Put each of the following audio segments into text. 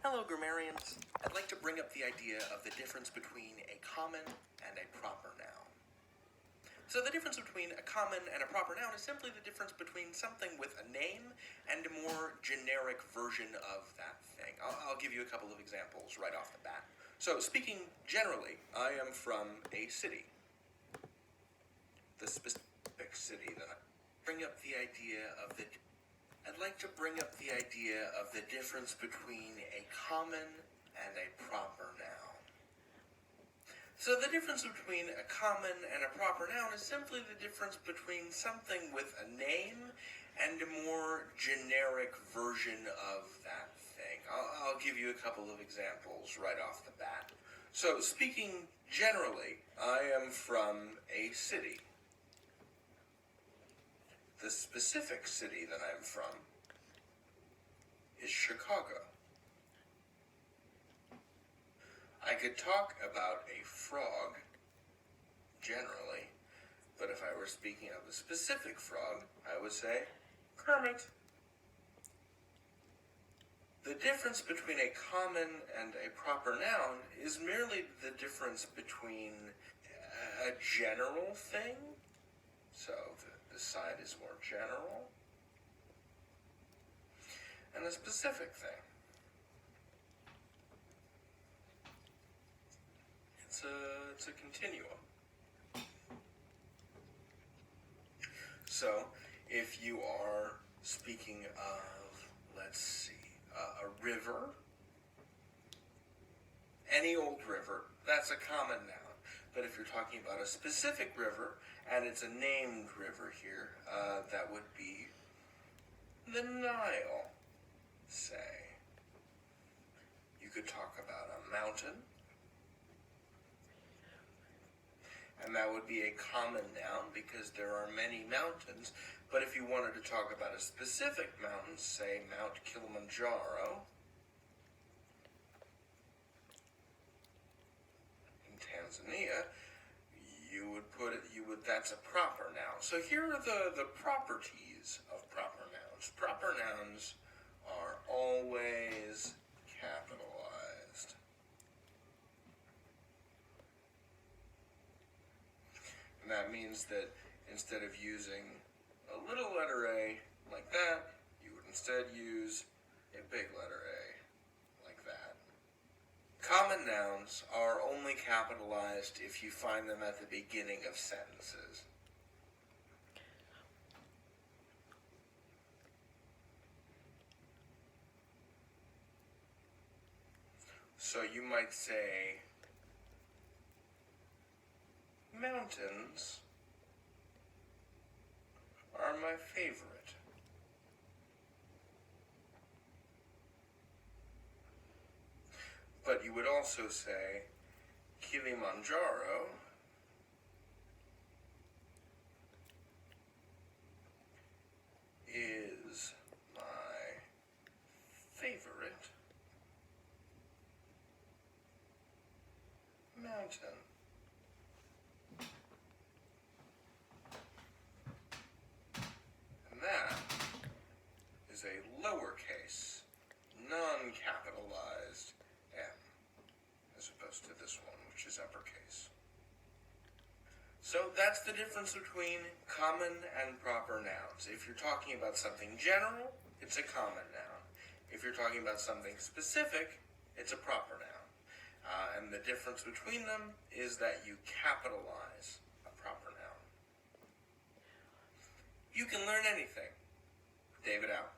Hello, grammarians. I'd like to bring up the idea of the difference between a common and a proper noun. So the difference between a common and a proper noun is simply the difference between something with a name and a more generic version of that thing. I'll give you a couple of examples right off the bat. So speaking generally, I am from a city. The specific city that I bring up the idea of the I'd like to bring up the idea of the difference between a common and a proper noun. So the difference between a common and a proper noun is simply the difference between something with a name and a more generic version of that thing. I'll give you a couple of examples right off the bat. So speaking generally, I am from a city. The specific city that I'm from is Chicago. I could talk about a frog, generally, but if I were speaking of a specific frog, I would say Kermit. The difference between a common and a proper noun is merely the difference between a general thing, so the side is more general, and a specific thing. It's a continuum. So, if you are speaking of, let's see, a river, any old river, that's a common noun. But if you're talking about a specific river, and it's a named river here, that would be the Nile, say. You could talk about a mountain, and that would be a common noun because there are many mountains. But if you wanted to talk about a specific mountain, say Mount Kilimanjaro in Tanzania, that's a proper noun. So here are the properties of proper nouns. Proper nouns are always capitalized. And that means that instead of using a little letter A like that, you would instead use a big letter A like that. Common nouns are only capitalized if you find them at the beginning of sentences. So you might say, mountains are my favorite. But you would also say, Kilimanjaro is my favorite mountain. And that is a lowercase, non-capitalized M, as opposed to this one, which is uppercase. So that's the difference between common and proper nouns. If you're talking about something general, it's a common noun. If you're talking about something specific, it's a proper noun. And the difference between them is that you capitalize a proper noun. You can learn anything. David out.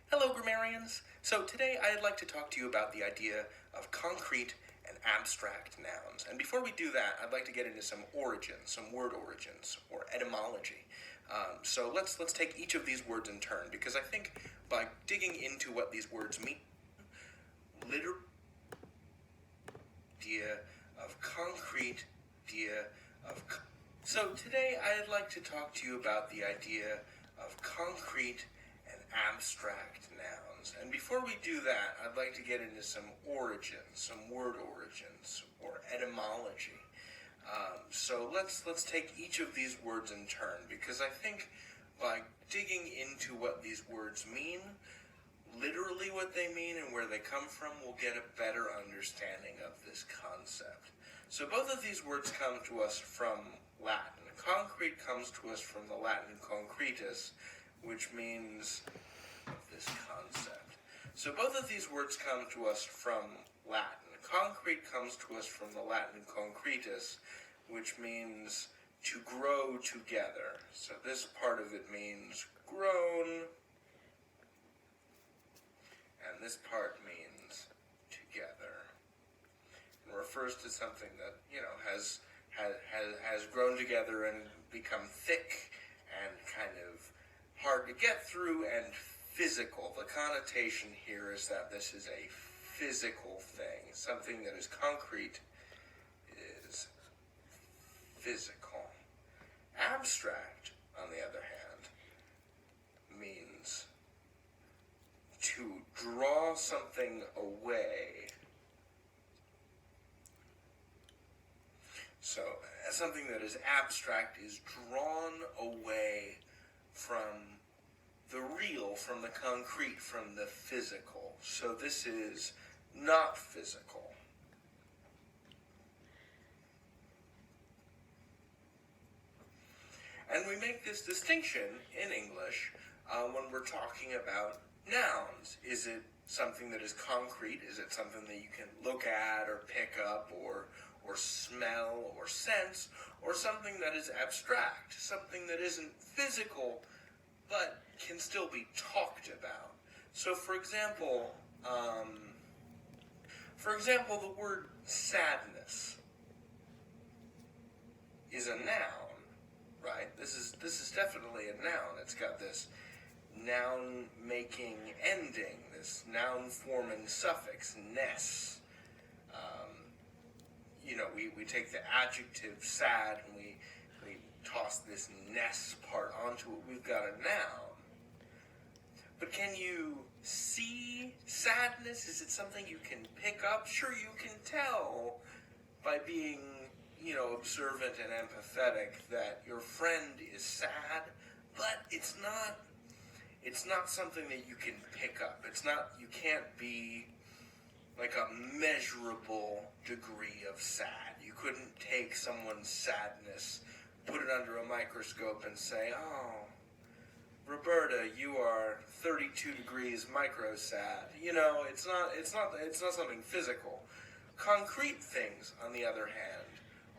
Hello, grammarians. So today I'd like to talk to you about the idea of concrete and abstract nouns. And before we do that, I'd like to get into some origins, some word origins, or etymology. So let's take each of these words in turn, because I think by digging into what these words mean, literally, idea of concrete, idea of... So today I'd like to talk to you about the idea of concrete and abstract nouns. nouns. And before we do that, I'd like to get into some origins, some word origins, or etymology. So let's take each of these words in turn, because I think by digging into what these words mean, literally what they mean and where they come from, we'll get a better understanding of this concept. So both of these words come to us from Latin. Concrete comes to us from the Latin concretus, which means this concept. So both of these words come to us from Latin. Concrete comes to us from the Latin concretus, which means to grow together. So this part of it means grown, and this part means together. It refers to something that, has grown together and become thick and kind of hard to get through and physical. The connotation here is that this is a physical thing. Something that is concrete is physical. Abstract, on the other hand, means to draw something away. So, something that is abstract is drawn away from the real, from the concrete, from the physical. So this is not physical. And we make this distinction in English when we're talking about nouns. Is it something that is concrete? Is it something that you can look at or pick up or smell or sense? Or something that is abstract, something that isn't physical but can still be talked about? So for example, the word sadness is a noun, right? This is definitely a noun. It's got this noun-making ending, this noun-forming suffix, ness. We take the adjective sad and we toss this ness part onto it. We've got a noun. But can you see sadness? Is it something you can pick up? Sure, you can tell by being, observant and empathetic that your friend is sad, but it's not something that you can pick up. You can't be like a measurable degree of sad. You couldn't take someone's sadness, put it under a microscope and say, oh, Roberta, you are 32 degrees micro sad. It's not something physical. Concrete things, on the other hand,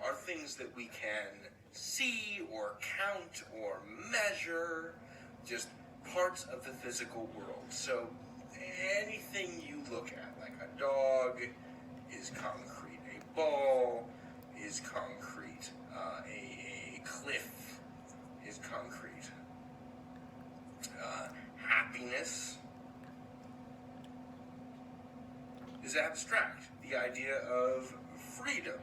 are things that we can see or count or measure, just parts of the physical world. So anything you look at, like a dog, is concrete. A ball is concrete. A cliff is concrete. Happiness is abstract. The idea of freedom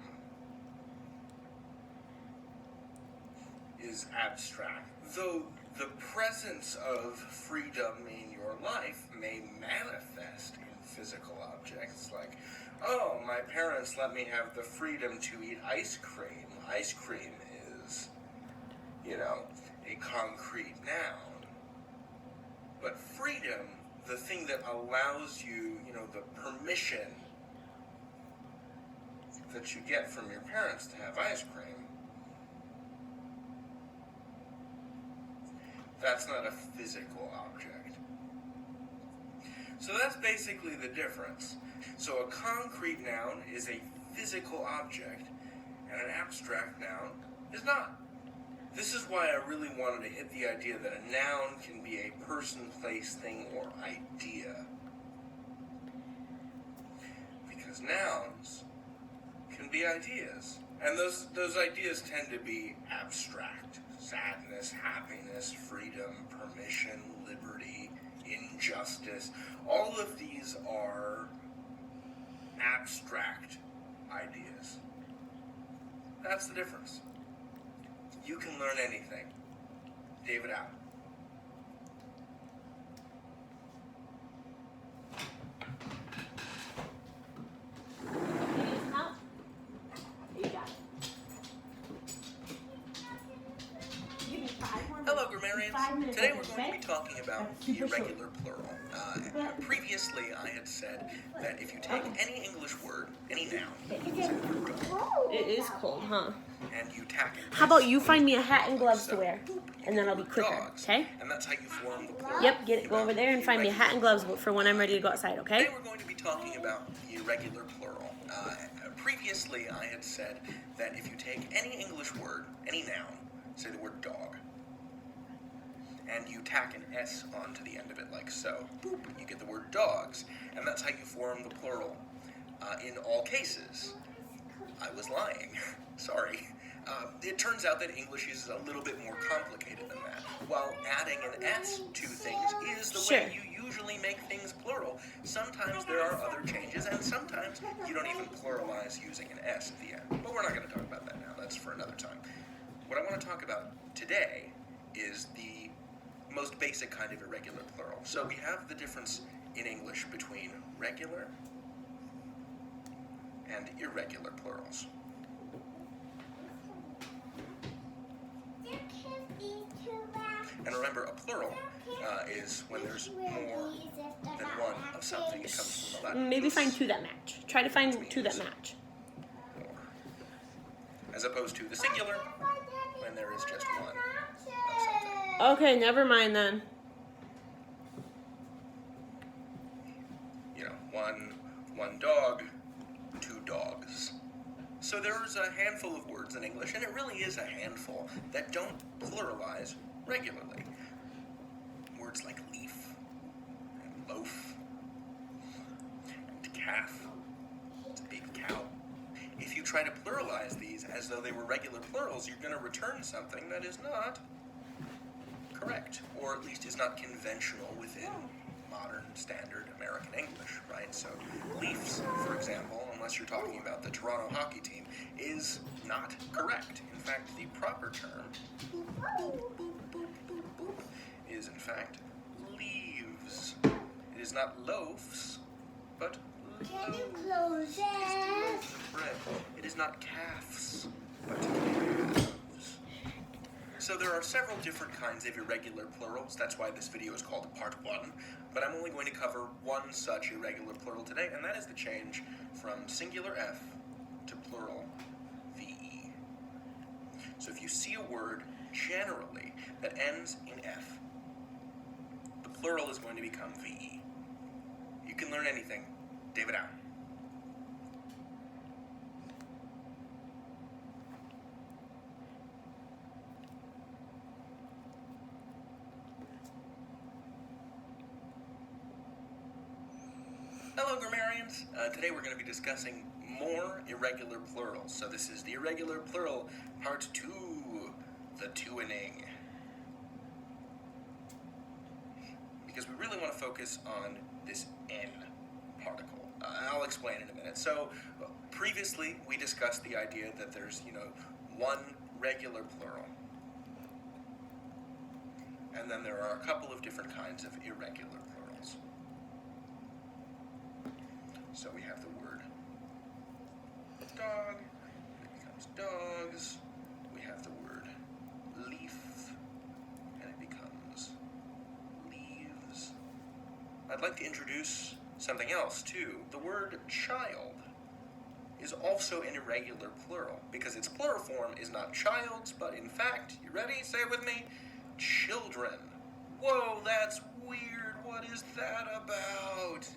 is abstract. Though the presence of freedom in your life may manifest in physical objects, like, oh, my parents let me have the freedom to eat ice cream. Ice cream is, a concrete noun. But freedom, the thing that allows you, the permission that you get from your parents to have ice cream, that's not a physical object. So that's basically the difference. So a concrete noun is a physical object, and an abstract noun is not. This is why I really wanted to hit the idea that a noun can be a person, place, thing, or idea. Because nouns can be ideas. And those ideas tend to be abstract. Sadness, happiness, freedom, permission, liberty, injustice. All of these are abstract ideas. That's the difference. You can learn anything. David out. Grammarians. 5 minutes. Today we're going to be talking about That's the super short. irregular plural. Previously, I had said that if you take any English word, any noun, It is cold, huh? and you tack it. How about you find me a hat and gloves to wear, and then I'll be quicker, Dogs, okay? And that's how you form the plural. Yep, go over there and find me a hat and gloves for when I'm ready to go outside, okay? Today we're going to be talking about the irregular plural. Previously, I had said that if you take any English word, any noun, say the word dog, and you tack an S onto the end of it like so, boop, you get the word dogs, and that's how you form the plural. In all cases, I was lying. Sorry. It turns out that English is a little bit more complicated than that. While adding an S to things is the way you usually make things plural, sometimes there are other changes, and sometimes you don't even pluralize using an S at the end. But we're not going to talk about that now. That's for another time. What I want to talk about today is the most basic kind of irregular plural. So we have the difference in English between regular and irregular plurals. And remember, a plural is when there's more than one of something. It comes from the Latin. Maybe find two that match. Try to find two that match. More. As opposed to the singular, when there is just one of something. Okay, never mind then. You know, one dog, two dogs. So there's a handful of words in English, and it really is a handful, that don't pluralize regularly. Words like leaf, and loaf, and calf, it's a big cow. If you try to pluralize these as though they were regular plurals, you're going to return something that is not correct, or at least is not conventional within modern standard American English, right? So leafs, for example, unless you're talking about the Toronto hockey team, is not correct. In fact, the proper term is in fact leaves. It is not loaves, but loaves. It is loaves of bread. It is not calves, but calves. So there are several different kinds of irregular plurals. That's why this video is called Part 1. But I'm only going to cover one such irregular plural today, and that is the change from singular F to plural VE. So if you see a word generally that ends in F, the plural is going to become VE. You can learn anything. David out. Hello, grammarians. Today we're going to be discussing more irregular plurals. So this is the irregular plural, part 2, the two-inning. Because we really want to focus on this N particle. I'll explain in a minute. So previously we discussed the idea that there's, one regular plural. And then there are a couple of different kinds of irregular plurals. So we have the word dog, it becomes dogs. We have the word leaf, and it becomes leaves. I'd like to introduce something else too. The word child is also an irregular plural because its plural form is not childs, but in fact, you ready? Say it with me. Children. Whoa, that's weird. What is that about?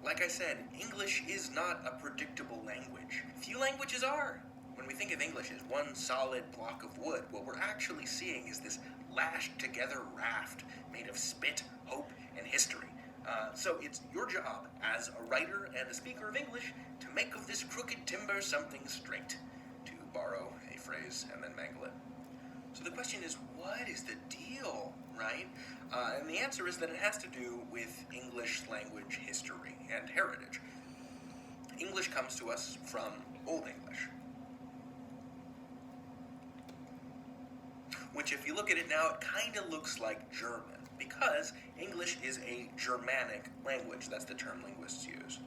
Like I said, English is not a predictable language. Few languages are. When we think of English as one solid block of wood, what we're actually seeing is this lashed together raft made of spit, hope, and history. So it's your job as a writer and a speaker of English to make of this crooked timber something straight, to borrow a phrase and then mangle it. So the question is, what is the deal, right? And the answer is that it has to do with English language history and heritage. English comes to us from Old English, which if you look at it now, it kind of looks like German, because English is a Germanic language. That's the term linguists use.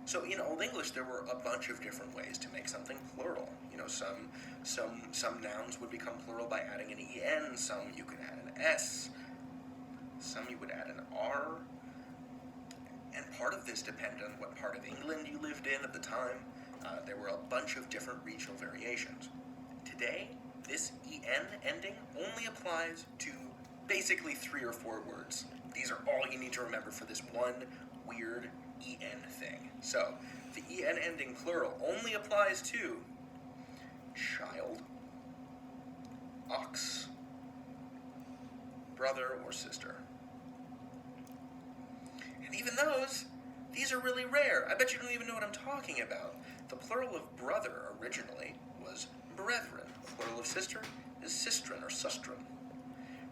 So in Old English, there were a bunch of different ways to make something plural. Some nouns would become plural by adding an en. Some you could add an s. Some you would add an r. And part of this depended on what part of England you lived in at the time. There were a bunch of different regional variations. Today, this en ending only applies to basically 3 or 4 words. These are all you need to remember for this one weird en thing. So, the en ending plural only applies to child, ox, brother or sister. And even these are really rare. I bet you don't even know what I'm talking about. The plural of brother originally was brethren. The plural of sister is sistren or sustren.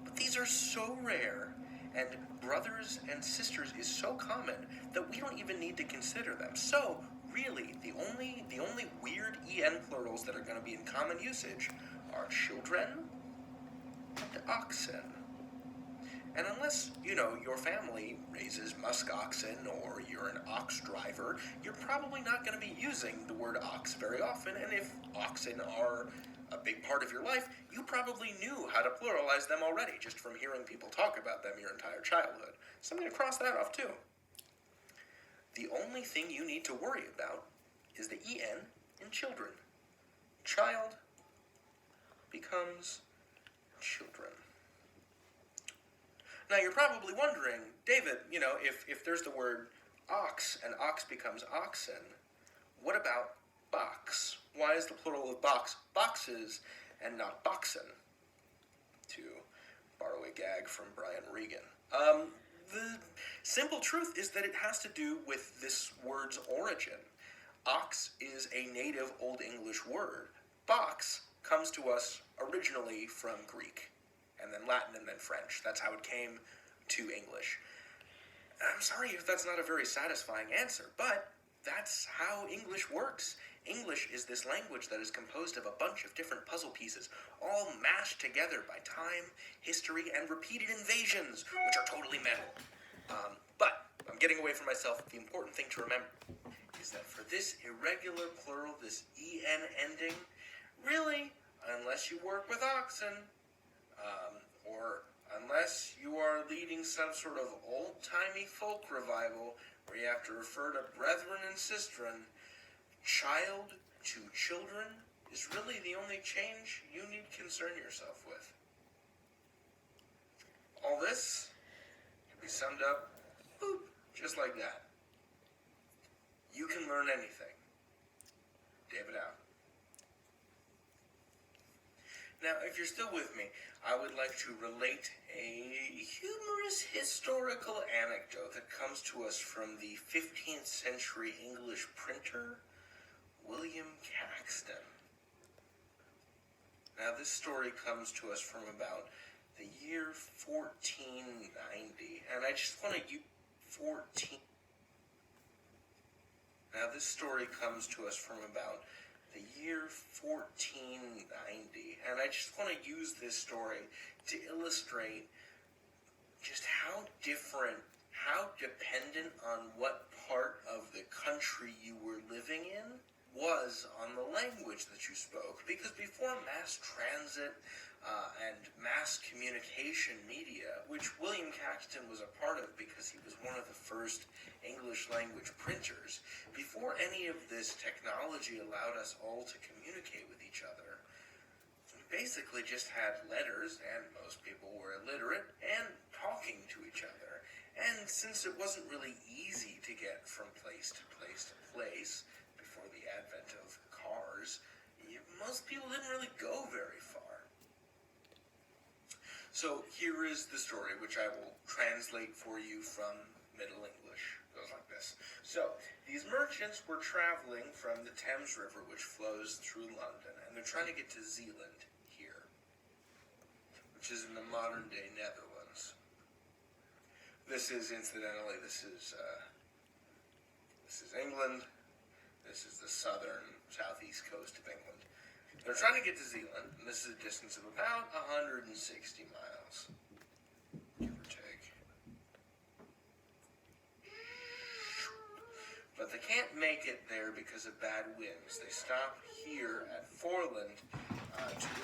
But these are so rare, and brothers and sisters is so common that we don't even need to consider them. So, really, the only weird en plurals that are going to be in common usage are children and oxen. And unless, your family raises musk oxen or you're an ox driver, you're probably not going to be using the word ox very often. And if oxen are a big part of your life, you probably knew how to pluralize them already just from hearing people talk about them your entire childhood. So I'm going to cross that off too. The only thing you need to worry about is the en in children. Child becomes children. Now you're probably wondering, David, if there's the word ox and ox becomes oxen, what about box? Why is the plural of box boxes and not boxen? To borrow a gag from Brian Regan. The simple truth is that it has to do with this word's origin. Ox is a native Old English word. Box comes to us originally from Greek, and then Latin, and then French. That's how it came to English. I'm sorry if that's not a very satisfying answer, but that's how English works. English is this language that is composed of a bunch of different puzzle pieces, all mashed together by time, history, and repeated invasions, which are totally mental. But I'm getting away from myself. The important thing to remember is that for this irregular plural, this en ending, really, unless you work with oxen, or unless you are leading some sort of old-timey folk revival where you have to refer to brethren and sistren, child to children is really the only change you need to concern yourself with. All this can be summed up, boop, just like that. You can learn anything. David out. Now, if you're still with me, I would like to relate a humorous historical anecdote that comes to us from the 15th century English printer, William Caxton. Now, this story comes to us from about the year 1490, and I just want to use 14. Now, this story comes to us from about the year 1490, and I just want to use this story to illustrate just how dependent on what part of the country you were living in was on the language that you spoke. Because before mass transit and mass communication media, which William Caxton was a part of because he was one of the first English language printers, before any of this technology allowed us all to communicate with each other, we basically just had letters, and most people were illiterate, and talking to each other. And since it wasn't really easy to get from place to place to place before the advent of cars, most people didn't really go very far. So here is the story, which I will translate for you from Middle English. It goes like this. So, these merchants were traveling from the Thames River, which flows through London, and they're trying to get to Zeeland here, which is in the modern-day Netherlands. This is, incidentally, this is England. This is the southeast coast of England. They're trying to get to Zeeland, and this is a distance of about 160 miles, give or take. But they can't make of bad winds. They stop here at Foreland to